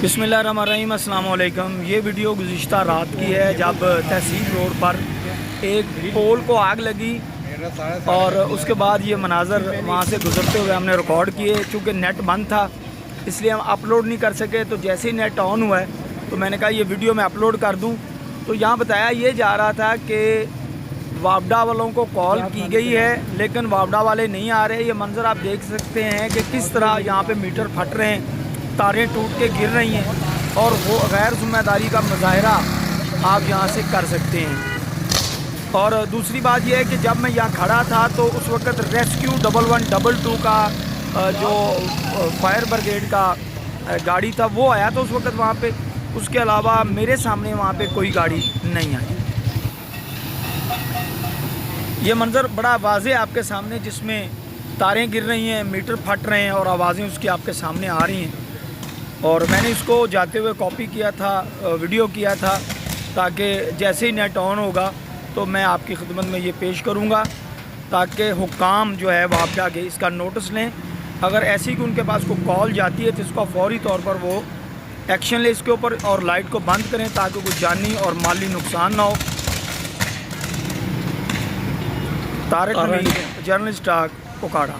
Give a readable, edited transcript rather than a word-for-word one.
बिस्मिल्लाहिर्रहमानिर्रहीम, अस्सलाम वालेकुम। ये वीडियो गुज़िश्ता रात की है जब तहसील रोड पर एक पोल को आग लगी और उसके बाद ये मनाज़र वहाँ से गुज़रते हुए हमने रिकॉर्ड किए। चूँकि नेट बंद था इसलिए हम अपलोड नहीं कर सके, तो जैसे ही नेट ऑन हुआ है तो मैंने कहा ये वीडियो मैं अपलोड कर दूँ। तो यहाँ बताया ये जा रहा था कि वापडा वालों को कॉल की गई है लेकिन वापडा वाले नहीं आ रहे। ये मंज़र आप देख सकते हैं कि किस तरह यहाँ पे मीटर फट रहे हैं, तारें टूट के गिर रही हैं और वो गैर ज़िम्मेदारी का मुज़ाहरा आप यहाँ से कर सकते हैं। और दूसरी बात यह है कि जब मैं यहाँ खड़ा था तो उस वक़्त रेस्क्यू 1112 का जो फायर ब्रिगेड का गाड़ी था वो आया था उस वक़्त वहाँ पे। उसके अलावा मेरे सामने वहाँ पे कोई गाड़ी नहीं आई। ये मंज़र बड़ा वाज़ेह आपके सामने, जिसमें तारें गिर रही हैं, मीटर फट रहे हैं और आवाज़ें उसकी आपके सामने आ रही हैं। और मैंने इसको जाते हुए कॉपी किया था, वीडियो किया था, ताकि जैसे ही नेट ऑन होगा तो मैं आपकी खिदमत में ये पेश करूँगा ताकि हुक्काम जो है वापडा के इसका नोटिस लें। अगर ऐसी कि उनके पास कोई कॉल जाती है तो इसका फौरी तौर पर वो एक्शन ले इसके ऊपर और लाइट को बंद करें ताकि कोई जानी और माली नुकसान ना हो। तारिक अमीर, जर्नलिस्ट टाक, ओकाड़ा।